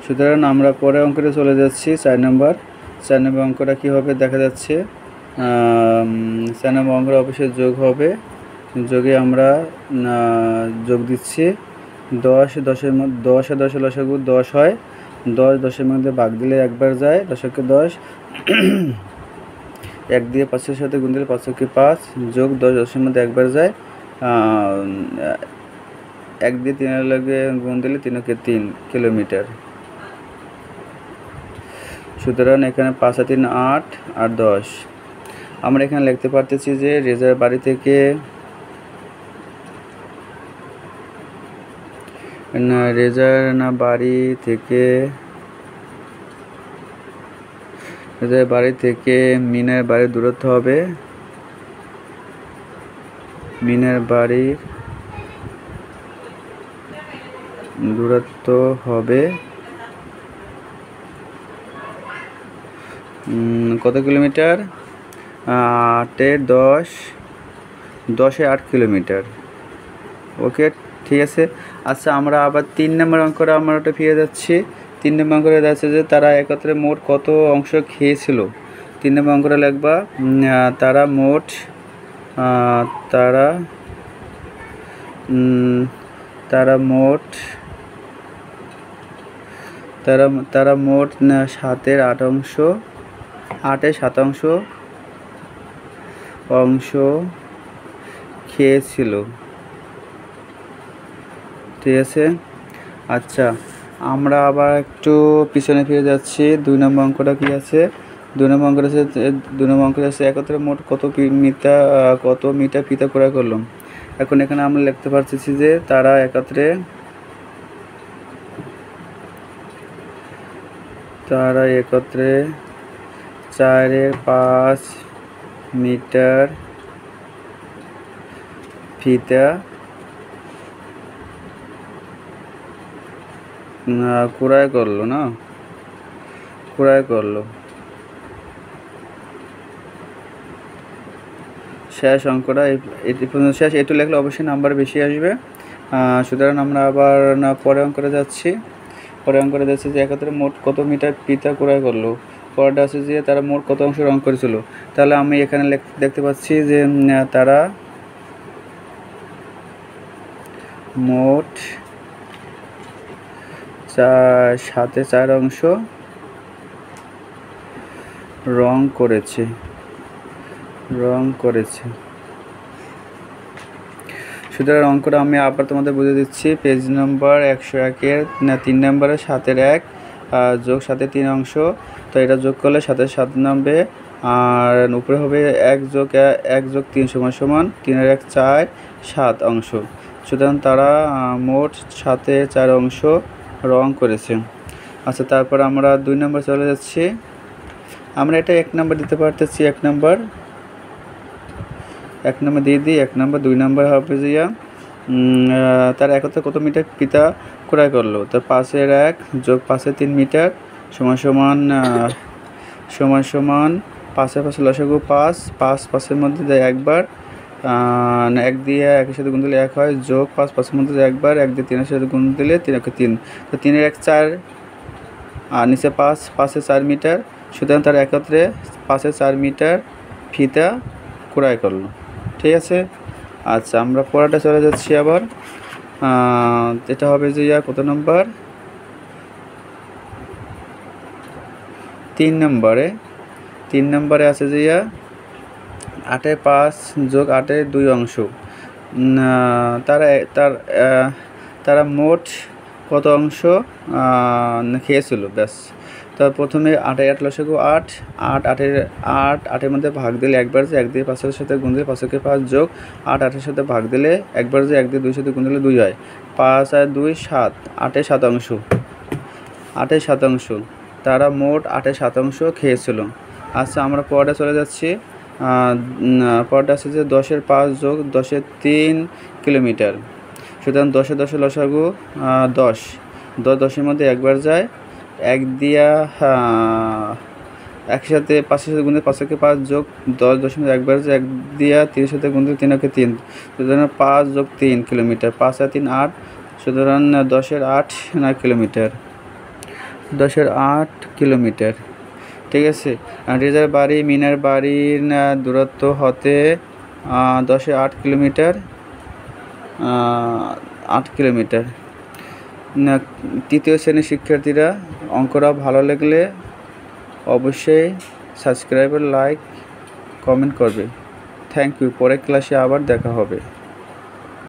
সুতরাং আমরা পরের অঙ্কটা চলে যাচ্ছি 4 নম্বর অঙ্কটা কী হবে দেখা যাচ্ছে। 4 নম্বর অঙ্কটা অবশ্যই যোগ হবে। যোগে আমরা যোগ দিচ্ছি 10 আর 10 লসাগু 10 হয়। 10 10-এর মধ্যে ভাগ দিলে একবার যায়, 10-এর 10 1 দিয়ে 5-এর সাথে গুণ দিলে 5-এর 5 যোগ 10 10-এর মধ্যে একবার যায়, 1 দিয়ে 3-এর লগে গুণ দিলে 3-এর 3 কিলোমিটার। সুতরাং এখানে 5 আর 3 8 আর 10। আমরা এখানে লিখতে পারতেছি যে রেজার বাড়ি থেকে মিনার বাড়ির দূরত্ব হবে কত কিলোমিটার? 10-এ 8 কিলোমিটার। ওকে, ঠিক আছে। আচ্ছা, আমরা আবার 3 নম্বর অঙ্কটা আমরা ওটা ফিরে যাচ্ছি। 3 নম্বর অঙ্কটা যাচ্ছে যে তারা একত্রে মোট কত অংশ খেয়েছিল। 3 নম্বর অঙ্কটা লিখবা তারা মোট 7-এর 7 অংশ খেয়েছিল, ঠিক আছে। আচ্ছা, আমরা আবার একটু পিছনে ফিরে যাচ্ছি। 2 নম্বর অঙ্কটা কী আছে? 2 নম্বর অঙ্কটা আছে একত্রে মোট কত মিটার ফিতা ক্রয় করলো। এখন এখানে আমরা লিখতে পারতেছি যে তারা একত্রে 4-এর 5 মিটার ফিতা ক্রয় করলো। শেষ অঙ্কটা শেষ। এটু লিখলে অবশ্যই নাম্বার বেশি আসবে। সুতরাং আমরা আবার পরের অঙ্কটা যাচ্ছি। যে একত্রে মোট কত মিটার ফিতা ক্রয় করলো। পরেরটা আছে যে তারা মোট কত অংশ রং করেছিল। তাহলে আমি এখানে দেখতে পাচ্ছি যে তারা মোট 7-এ 4 অংশ রং করেছে। সুতরাং অঙ্কটা আমি আবার তোমাদের বুঝে দিচ্ছি। পেজ নম্বর 101-এর 3 নম্বরে 7-এর 1 যোগ 7-এর 3 অংশ। তো এটা যোগ করলে 7-এর 7 নামবে, আর উপরে হবে 1 যোগ 3 সমান 3-এর 1 4 7 অংশ। সুতরাং তারা মোট 7-এ 4 অংশ রং করেছে। আচ্ছা, তারপর আমরা 2 নম্বর চলে যাচ্ছি। আমরা এটা 1 নম্বর দিতে পারতেছি। 1 নম্বর দিয়ে দিই। 1 নম্বর 2 নম্বর হবে যে তারা একত্রে কত মিটার ফিতা ক্রয় করলো। তো 5-এর 1 যোগ 5-এর 3 মিটার সমান 5-এর 5 লসাগু 5 5-এর মধ্যে যায় একবার, 1 দিয়ে 1-এর সাথে গুণ দিলে 1 হয়, যোগ 5-5-এর মধ্যে যায় একবার, 1 দিয়ে 3-এর সাথে গুণ দিলে 3-এর 3। তো 3-এর 1 4 আর নিচে 5-5-এ 4 মিটার। সুতরাং তারা একত্রে 5-এ 4 মিটার ফিতা ক্রয় করলো, ঠিক আছে। আচ্ছা, আমরা পরেরটা চলে যাচ্ছি আবার। এটা হবে যে কত নম্বর? 3 নম্বরে আছে যে 8-এ 5 যোগ 8-এ 2 অংশ। তারা মোট কত অংশ খেয়েছিল। ব্যাস। তো প্রথমে 8-এ 8 লসাগু 8 8-8-এর মধ্যে ভাগ দিলে একবার যে 1 দিয়ে 5-এর সাথে গুণ দিলে 5-এর 5 যোগ 8-8-এর সাথে ভাগ দিলে একবার যে 1 দিয়ে 2-এর সাথে গুণ দিলে 2 হয়। 5 আর 2 7 8-এ 7 অংশ। তারা মোট 8-এ 7 অংশ খেয়েছিল। আচ্ছা, আমরা পরেরটা চলে যাচ্ছি। পরেরটা আছে যে 10-এর 5 যোগ 10-এর 3 কিলোমিটার। সুতরাং 10-এ 10 লসাগু 10 10-এর মধ্যে একবার যায়, 1 দিয়া একসাথে 5-এর সাথে গুণ দিলে 5-এর 5 যোগ 10 একবার যে 1 দিয়া 3-এর সাথে গুণ দিলে 3-এর 3। সুতরাং 5 যোগ 3 কিলোমিটার। 5 আর 3 8। সুতরাং 10-এর 8 কিলোমিটার। 10-8 কিলোমিটার। ঠিক আছে, রেজার বাড়ি মিনার বাড়ির দূরত্ব হতে 10-8 কিলোমিটার, 8 কিলোমিটার। তৃতীয় শ্রেণীর শিক্ষার্থীরা অঙ্কটা ভালো লাগলে অবশ্যই সাবস্ক্রাইব, লাইক, কমেন্ট করবে। Thank you. পরের ক্লাসে আবার দেখা হবে।